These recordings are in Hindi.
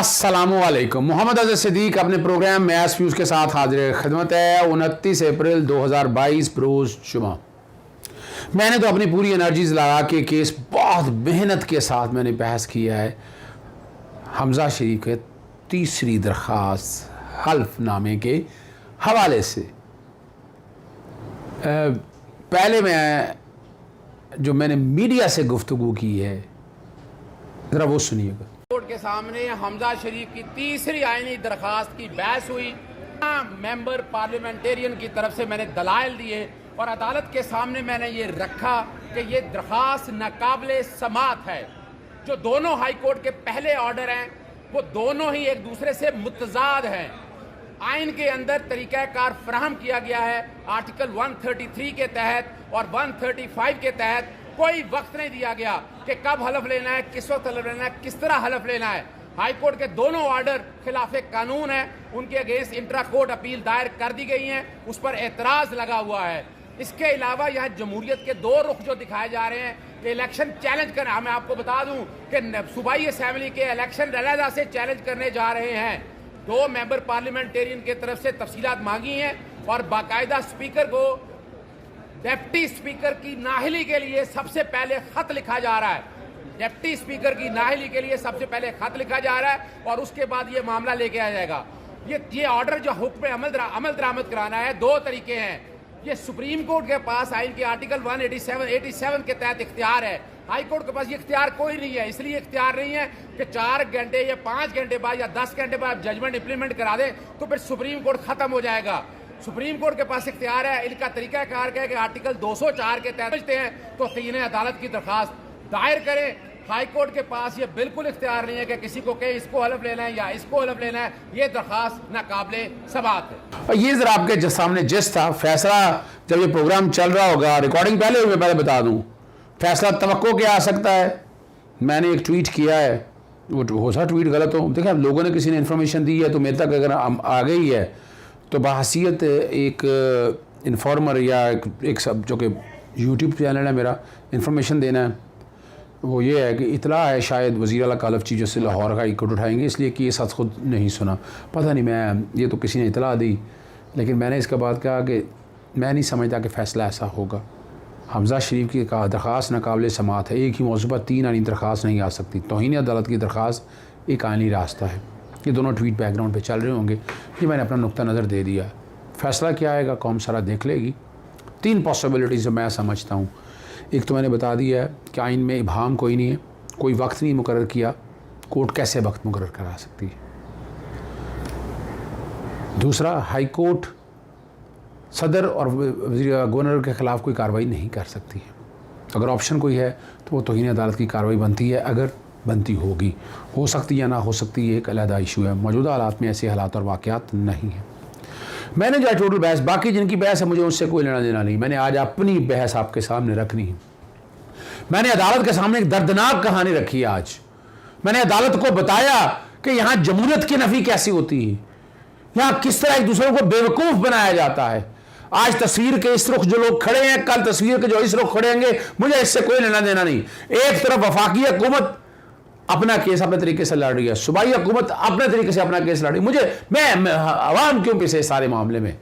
अस्सलामुअलैकुम। मोहम्मद अज़हर सिद्दीक अपने प्रोग्राम मैस फ्यूज़ के साथ हाजिर खिदमत है। 29 अप्रैल 2022 रोज़ जुमा। मैंने तो अपनी पूरी एनर्जीज लगा के केस बहुत मेहनत के साथ मैंने बहस किया है। हमजा शरीफ के तीसरी दरख्वास्त हल्फनामे के हवाले से पहले मैंने मीडिया से गुफ्तगू की है, ज़रा वो सुनिएगा। कोर्ट के सामने हमजा शरीफ की तीसरी आईनी दरखास्त की बहस हुई। मेंबर पार्लियामेंटेरियन की तरफ से मैंने दलाइल दिए और अदालत के सामने मैंने ये रखा कि ये दरखास्त नाकाबिले समात है। जो दोनों हाई कोर्ट के पहले ऑर्डर हैं वो दोनों ही एक दूसरे से मुतजाद हैं। आइन के अंदर तरीक़ाकार फराहम किया गया है आर्टिकल 133 के तहत और 135 के तहत। कोई वक्त नहीं दिया गया कि कब हलफ लेना है, किस वक्त हलफ लेना है, किस तरह हलफ लेना है। हाई कोर्ट के दोनों ऑर्डर खिलाफ कानून है, उनके अगेंस्ट इंट्रा कोर्ट अपील दायर कर दी गई है, उस पर एतराज लगा हुआ है। इसके अलावा यहाँ जमहूरियत के दो रुख जो दिखाए जा रहे हैं कि इलेक्शन चैलेंज करना, मैं आपको बता दूं कि सूबाई असेंबली के इलेक्शन अलहदा से चैलेंज करने जा रहे हैं। दो मेंबर पार्लियामेंटेरियन की तरफ से तफसीलात मांगी हैं और बाकायदा स्पीकर को डिप्टी स्पीकर की नाहली के लिए सबसे पहले खत लिखा जा रहा है। डिप्टी स्पीकर की नाहली के लिए सबसे पहले खत लिखा जा रहा है और उसके बाद ये मामला लेके आ जाएगा। ये ऑर्डर जो हुक्म अमल दरामद कराना है, दो तरीके हैं। ये सुप्रीम कोर्ट के पास आइन के आर्टिकल 187 के तहत इख्तियार है। हाई कोर्ट के पास ये इख्तियार कोई नहीं है। इसलिए इख्तियार नहीं है कि 4 घंटे या 5 घंटे बाद या 10 घंटे बाद जजमेंट इंप्लीमेंट करा दें तो फिर सुप्रीम कोर्ट खत्म हो जाएगा। सुप्रीम कोर्ट के पास इख्तियार है। इनका तरीकाकार क्या है कि आर्टिकल 204 के तहत समझते हैं तो तीन अदालत की दरखास्त दायर करें। हाई कोर्ट के पास ये बिल्कुल इख्तियार नहीं है कि किसी को कहे इसको हलफ लेना है या इसको हलफ लेना है। ये दरखास्त नाकाबिले समात है। ये जरा आपके सामने जिस था फैसला, जब ये प्रोग्राम चल रहा होगा, रिकॉर्डिंग पहले हुई, पहले बता दूं फैसला तवक्को क्या आ सकता है। मैंने एक ट्वीट किया है, वो हो सकता ट्वीट गलत हो। देखिए, लोगों ने किसी ने इन्फॉर्मेशन दी है तो मेरे तक अगर आ गई है तो बहसीत एक इन्फॉर्मर या एक सब जो कि यूट्यूब चैनल है मेरा, इन्फॉर्मेशन देना है। वो ये है कि इतला है शायद वज़ीर आला कालफ चीफ जस्टिस लाहौर का हाई कोर्ट उठाएंगे, इसलिए कि ये सच खुद नहीं सुना, पता नहीं, मैं ये तो किसी ने इतला दी, लेकिन मैंने इसके बाद कहा कि मैं नहीं समझता कि फ़ैसला ऐसा होगा। हमजा शरीफ की दरख्वास्त नाकाबिले समात है। एक ही मौजू पर 3 आइनी दरख्वास्त नहीं आ सकती। तौहीन अदालत की दरख्वास्त एक आइनी रास्ता है। ये दोनों ट्वीट बैकग्राउंड पे चल रहे होंगे। ये मैंने अपना नुक्ता नज़र दे दिया। फ़ैसला क्या आएगा कौम सारा देख लेगी। 3 पॉसिबिलिटीज़ मैं समझता हूँ। एक तो मैंने बता दिया है कि आइन में इबाहम कोई नहीं है, कोई वक्त नहीं मुकर्रर किया, कोर्ट कैसे वक्त मुकर्रर करा सकती है। दूसरा, हाई कोर्ट सदर और गवर्नर के ख़िलाफ़ कोई कार्रवाई नहीं कर सकती है। अगर ऑप्शन कोई है तो वो तौहीन अदालत की कार्रवाई बनती है, अगर बनती होगी। हो सकती या ना हो सकती है एक अलहदा इशू है। मौजूदा हालात में ऐसे हालात और वाक़यात नहीं हैं। मैंने जो टोटल बहस, बाकी जिनकी बहस है मुझे उससे कोई लेना देना नहीं। मैंने आज अपनी बहस आपके सामने रखनी है। मैंने अदालत के सामने एक दर्दनाक कहानी रखी है। आज मैंने अदालत को बताया कि यहाँ जमहूरियत की नफ़ी कैसी होती है, यहाँ किस तरह एक दूसरे को बेवकूफ़ बनाया जाता है। आज तस्वीर के इस रुख जो लोग खड़े हैं, कल तस्वीर के जो इस रुख खड़े होंगे, मुझे इससे कोई लेना देना नहीं। एक तरफ वफाकी हुकूमत अपना केस अपने तरीके से लड़ रही है, सूबाई हुकूमत अपने तरीके से अपना केस लड़ रही है। मैं अवाम क्यों पिसे सारे मामले में।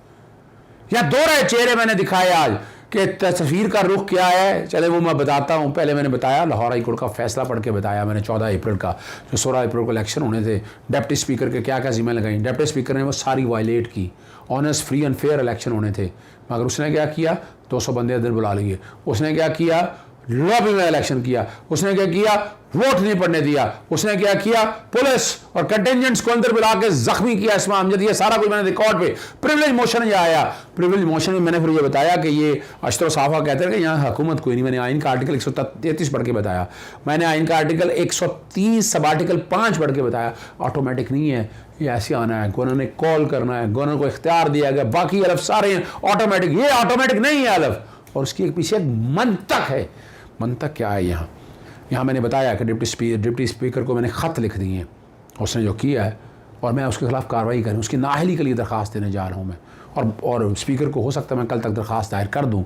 यहाँ 2 चेहरे मैंने दिखाए आज कि तस्वीर का रुख क्या है। चले वो मैं बताता हूँ। पहले मैंने बताया लाहौर हाई कोर्ट का फैसला पढ़ के बताया मैंने 14 अप्रैल का, जो 16 अप्रैल को इलेक्शन होने थे। डिप्टी स्पीकर के क्या क्या जिम्मे लगाई, डिप्टी स्पीकर ने वो सारी वायलेट की। Honest, free and fair election होने थे, मगर उसने क्या किया, 200 बंदे अंदर बुला लिए। उसने क्या किया, लॉबी में इलेक्शन किया। उसने क्या किया, वोट नहीं पड़ने दिया। उसने क्या किया, पुलिस और कंटेंजेंट्स को अंदर बुला के जख्मी किया इस्मा अमजद। ये सारा कुछ मैंने रिकॉर्ड पे, प्रिविलेज मोशन ये आया। प्रिविलेज मोशन में मैंने फिर ये बताया कि ये अशतर साफा कहते हैं कि यहाँ हुकूमत कोई नहीं। मैंने आइन का आर्टिकल 133 पढ़ के बताया। मैंने आइन का आर्टिकल 130 सब आर्टिकल 5 पढ़ के बताया। ऑटोमेटिक नहीं है, ये ऐसे आना है, गवर्नर ने कॉल करना है, गवर्नर को इख्तियार दिया गया। बाकी अलफ सारे हैं ऑटोमेटिक, ये ऑटोमेटिक नहीं है अलफ। और उसकी एक पीछे एक मंतक है। मंतक क्या है यहाँ मैंने बताया कि डिप्टी स्पीकर को मैंने ख़त लिख दिए हैं, उसने जो किया है, और मैं उसके खिलाफ़ कार्रवाई करूँ, उसकी नाअहली के लिए दरख्वास्त देने जा रहा हूँ मैं। और स्पीकर को हो सकता है मैं कल तक दरख्वास्त दायर कर दूं।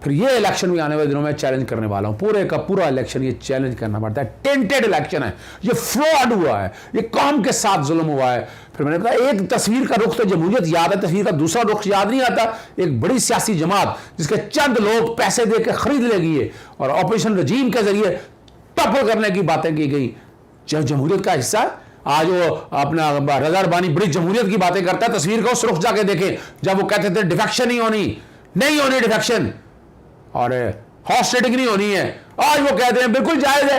फिर ये इलेक्शन भी आने वाले दिनों में चैलेंज करने वाला हूं, पूरे का पूरा इलेक्शन ये चैलेंज करना पड़ता है। टेंटेड इलेक्शन है, ये फ्रॉड हुआ है, ये कौम के साथ जुल्म हुआ है। फिर मैंने बताया एक तस्वीर का रुख तो जमहूरियत याद है, तस्वीर का दूसरा रुख याद नहीं आता। एक बड़ी सियासी जमात जिसके चंद लोग पैसे दे के खरीद लेगी है और ऑपरेशन रजीम के जरिए टप्पल करने की बातें की गई। जब जमहूरियत का हिस्सा आज वो अपना रजा रबानी बड़ी जमहूरियत की बातें करता है, तस्वीर को उस रुख जाके देखें जब वो कहते थे डिफेक्शन नहीं होनी डिफेक्शन और हॉर्स ट्रेडिंग नहीं होनी है, आज वो कहते हैं बिल्कुल जायज है।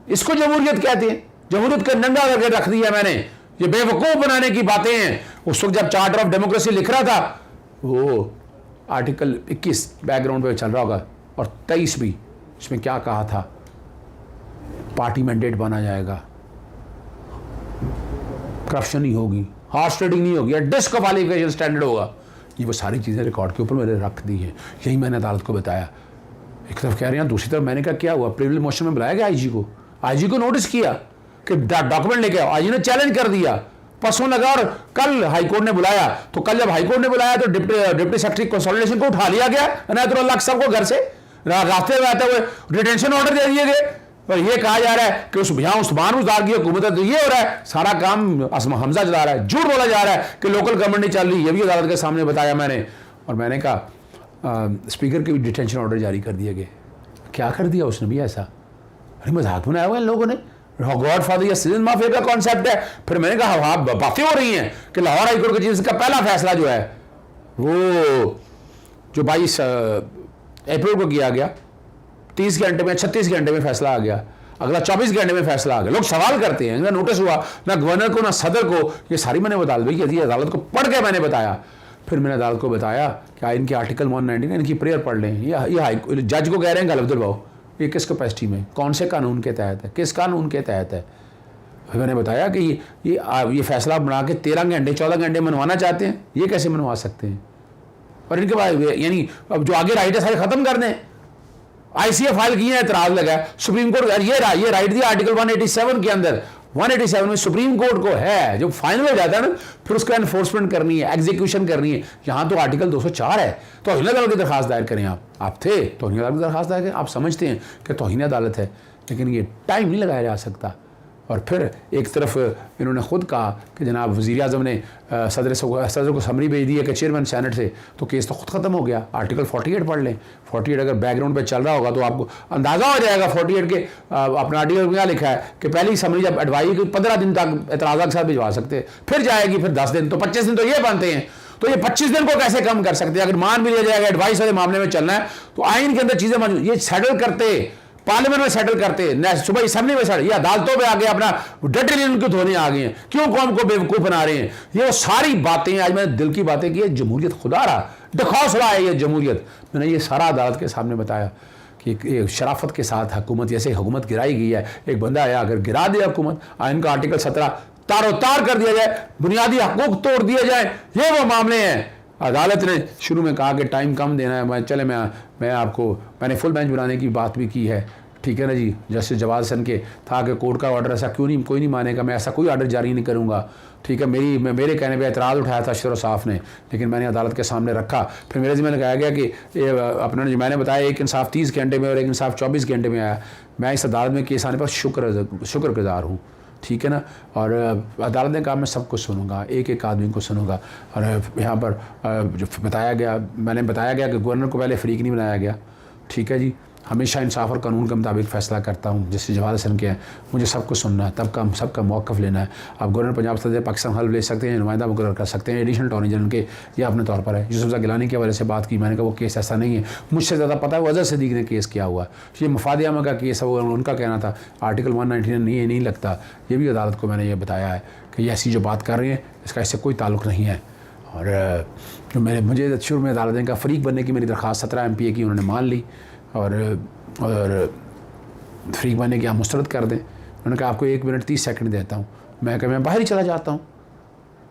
इसको जमहूरियत कहते हैं, जमहूरियत का नंगा करके रख दिया मैंने। ये बेवकूफ बनाने की बातें हैं। उस वक्त जब चार्टर ऑफ डेमोक्रेसी लिख रहा था वो आर्टिकल 21 बैकग्राउंड पे चल रहा होगा और 23 भी, इसमें क्या कहा था, पार्टी मैंडेट बना जाएगा, करप्शन नहीं होगी, हॉर्स ट्रेडिंग नहीं होगी, डिस्क्वालिफिकेशन स्टैंडर्ड होगा। ये वो सारी चीज़ें रिकॉर्ड के ऊपर मैंने रख दी हैं। यही मैंने अदालत को बताया। एक तरफ कह रहे हैं, दूसरी तरफ मैंने कहा क्या हुआ, प्रिविलेज मोशन में बुलाया गया आईजी को नोटिस किया कि डॉक्यूमेंट लेके आओ। आईजी ने चैलेंज कर दिया, परसों लगा और कल हाईकोर्ट ने बुलाया। तो कल जब हाईकोर्ट ने बुलाया तो डिप्टी सेक्रेटरी कंसोलिडेशन को उठा लिया गया अनायतुल्लाह साहब को घर से, रास्ते में आते हुए डिटेंशन ऑर्डर दे दिए गए और ये कहा जा रहा है कि उस यहाँ उस्मान उजदार की हुकूमत है तो ये हो रहा है, सारा काम हमजा चला रहा है, झूठ बोला जा रहा है कि लोकल गवर्नमेंट नहीं चल रही। ये भी अदालत के सामने बताया मैंने। और मैंने कहा स्पीकर के भी डिटेंशन ऑर्डर जारी कर दिए गए। क्या कर दिया उसने भी ऐसा, अरे मजाक बनाया हुआ इन लोगों ने। गॉड फादर या सिटीजन माफिया का कॉन्सेप्ट है। फिर मैंने कहा हाँ बातें हो रही हैं कि लाहौर हाईकोर्ट के चीज का पहला फैसला जो है वो जो 22 अप्रैल को किया गया, 30 घंटे में 36 घंटे में फैसला आ गया, अगला 24 घंटे में फैसला आ गया। लोग सवाल करते हैं, ना नोटिस हुआ ना गवर्नर को ना सदर को, ये सारी मैंने बता दी। अदालत को पढ़ के मैंने बताया। फिर मैंने अदालत को बताया कि इनके आर्टिकल 119 इनकी प्रेयर पढ़ लें। ये जज को कह रहे हैं गलत भाव, ये किस कैपेसिटी में, कौन से कानून के तहत है, किस कानून के तहत है। फिर मैंने बताया कि ये फैसला बना के 13 घंटे 14 घंटे मनवाना चाहते हैं, ये कैसे मनवा सकते हैं। और इनके बाद यानी अब जो आगे राइट है सारे खत्म कर दें। आईसीए फाइल किए हैं, एतराज लगा है सुप्रीम कोर्ट, ये राइट दिया आर्टिकल 187 के अंदर। 187 में सुप्रीम कोर्ट को है, जब फाइनल हो जाता है ना फिर उसका एनफोर्समेंट करनी है, एग्जीक्यूशन करनी है। यहां तो आर्टिकल 204 है, तौहीन अदालत की दरखास्त दायर करें। आप थे तौहीन अदालत की दरखास्त दायर करें। आप समझते हैं कि तौहीन अदालत है, लेकिन ये टाइम नहीं लगाया जा सकता। और फिर एक तरफ इन्होंने खुद कहा कि जनाब वज़ीर आज़म ने सदर को समरी भेज दी है कि चेयरमैन सेनेट से, तो केस तो खुद ख़त्म हो गया। आर्टिकल 48 पढ़ लें। 48 अगर बैकग्राउंड पे चल रहा होगा तो आपको अंदाज़ा हो जाएगा 48 के अपना आर्टिकल में क्या लिखा है कि पहली समरी जब एडवाइजरी को 15 दिन तक एतराज़ा के साथ भिजवा सकते हैं, फिर जाएगी फिर 10 दिन, तो 25 दिन तो ये बनते हैं। तो ये 25 दिन को कैसे कम कर सकते हैं। अगर मान भी लिया जाएगा एडवाइस वाले मामले में चलना है तो आइन के अंदर चीज़ें मौजूद, ये सेटल करते पार्लियामेंट में सेटल करते, सुबह असेंबली में सेटल, ये अदालतों में आगे अपना डटे उनको धोने आ गए हैं। क्यों कौम को बेवकूफ़ बना रहे हैं। ये वो सारी बातें आज मैंने दिल की बातें की है। जमहूरियत खुदा रहा दिखौस रहा है ये जमहूरियत। मैंने ये सारा अदालत के सामने बताया कि शराफत के साथ हुकूमत, जैसे हुकूमत गिराई गई है, एक बंदा आया अगर गिरा दिया हुकूमत, आइन का आर्टिकल 17 तारो तार कर दिया जाए, बुनियादी हकूक तोड़ दिए जाए, ये वो मामले हैं। अदालत ने शुरू में कहा कि टाइम कम देना है। मैं आपको मैंने फुल बेंच बनाने की बात भी की है, ठीक है ना जी। जस्टिस जवाद हसन के था कि कोर्ट का ऑर्डर ऐसा क्यों नहीं, कोई नहीं मानेगा, मैं ऐसा कोई ऑर्डर जारी नहीं करूँगा, ठीक है। मेरे कहने पे एतराज़ उठाया था अशर साफ़ ने, लेकिन मैंने अदालत के सामने रखा। फिर मेरे ज़िम्मे लगाया गया कि अपना जो मैंने बताया एक इंसाफ 30 घंटे में और एक इंसाफ 24 घंटे में आया। मैं इस अदालत में केस आने पर शुक्रगुजार हूँ, ठीक है ना। और अदालत ने कहा मैं सब कुछ सुनूंगा, एक एक आदमी को सुनूंगा। और यहाँ पर जो मैंने बताया गया कि गवर्नर को पहले फ्रीक नहीं बनाया गया, ठीक है जी। हमेशा इंसाफ और कानून के मुताबिक फ़ैसला करता हूँ, जैसे जवाद हसन के हैं। मुझे सब कुछ सुनना है, तब का सबका मौक़िफ़ लेना है। आप गवर्नर पंजाब सदर पाकिस्तान हल्फ ले सकते हैं, नुमाइंदा मुकर्रर कर सकते हैं, एडिशनल अटॉर्नी जनरल के, यह अपने तौर पर है। यूसुफ गिलानी की वजह से बात की, मैंने कहा वो केस ऐसा नहीं है, मुझसे ज़्यादा पता है वज़र सदीक ने केस किया हुआ। ये मफाद आमा का केस है, वो उनका कहना था आर्टिकल 119 नहीं लगता। ये भी अदालत को मैंने ये बताया है कि ये ऐसी जो बात कर रहे हैं इसका इससे कोई ताल्लुक़ नहीं है। और जो मुझे शुरू में अदालत का फ़रीक बनने की मेरी दरख्वास्त 17 MPA की उन्होंने मान ली और फ्रीक बनने की आप मुस्तरद कर दें। उन्होंने कहा आपको 1 मिनट 30 सेकंड देता हूँ। मैं कहा मैं बाहर ही चला जाता हूँ।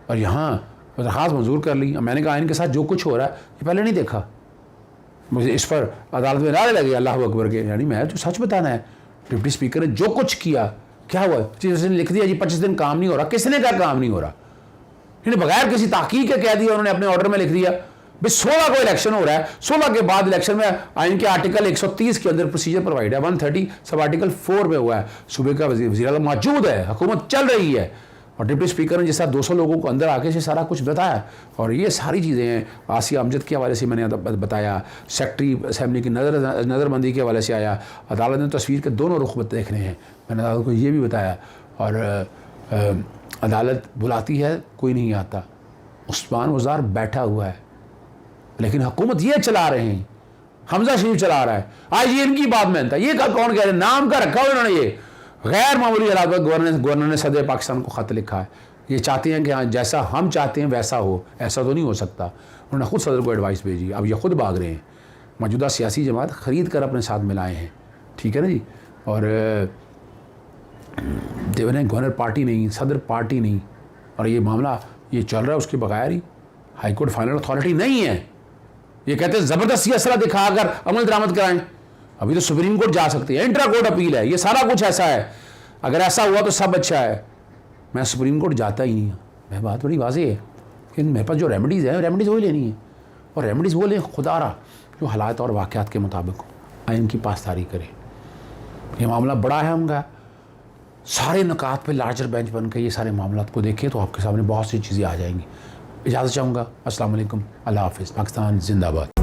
और यहाँ दरख्वास्त मंजूर कर ली। मैंने कहा इनके साथ जो कुछ हो रहा है ये पहले नहीं देखा। मुझे इस पर अदालत में नारे लगे अल्लाह अकबर के, यानी मैं तो सच बताना है। डिप्टी स्पीकर ने जो कुछ किया क्या हुआ, चीज़ लिख दिया जी 25 दिन काम नहीं हो रहा। किसने कहा काम नहीं हो रहा? इन्हें बगैर किसी ताकीद के कह दिया, उन्होंने अपने ऑर्डर में लिख दिया भाई 16 को इलेक्शन हो रहा है, 16 के बाद इलेक्शन में आइन के आर्टिकल 130 के अंदर प्रोसीजर प्रोवाइड है, 130 सब आर्टिकल 4 में हुआ है, सूबे का वज़ीर आज़म मौजूद है, हुकूमत चल रही है और डिप्टी स्पीकर ने जैसा 200 लोगों को अंदर आके से सारा कुछ बताया। और ये सारी चीज़ें हैं, आसिया अमजद के हवाले से मैंने बताया, सेक्रेटरी असेंबली की नज़रबंदी के हवाले से आया, अदालत ने तस्वीर के दोनों रुख देखने हैं, मैंने अदालत को ये भी बताया। और अदालत बुलाती है कोई नहीं आता, उस्मान वज़ार बैठा हुआ है, लेकिन हुकूमत ये चला रहे हैं, हमजा शरीफ चला रहा है। आज ये इनकी बात मानता है, ये कौन कह रहे हैं, नाम का रखा हुआ उन्होंने, ये गैर मामूली हालात में गवर्नर ने सदर पाकिस्तान को ख़त लिखा है। ये चाहते हैं कि हाँ जैसा हम चाहते हैं वैसा हो, ऐसा तो नहीं हो सकता। उन्होंने खुद सदर को एडवाइस भेजी, अब ये खुद भाग रहे हैं, मौजूदा सियासी जमात ख़रीद कर अपने साथ मिलाए हैं, ठीक है ना जी। और देवने गवर्नर पार्टी नहीं, सदर पार्टी नहीं, और ये मामला ये चल रहा है उसके बगैर ही हाई कोर्ट फाइनल अथॉरिटी नहीं है। ये कहते हैं ज़बरदस्ती असला दिखाकर अमल दरामद कराएं, अभी तो सुप्रीम कोर्ट जा सकती है, इंट्रा कोर्ट अपील है, ये सारा कुछ ऐसा है। अगर ऐसा हुआ तो सब अच्छा है, मैं सुप्रीम कोर्ट जाता ही नहीं। मैं बात बड़ी वाज़ेह है कि मेरे पास जो रेमेडीज़ है रेमेडीज़ वही लेनी है, और रेमेडीज़ वो लें खुदारा जो हालात और वाक़यात के मुताबिक आइन की पासदारी करें। ये मामला बड़ा है हमका, सारे नकात पे लार्जर बेंच बन के ये सारे मामला को देखें तो आपके सामने बहुत सी चीज़ें आ जाएंगी। इजाज़त चाहूँगा, अस्सलाम वालेकुम, अल्लाह हाफ़िज़, पाकिस्तान जिंदाबाद।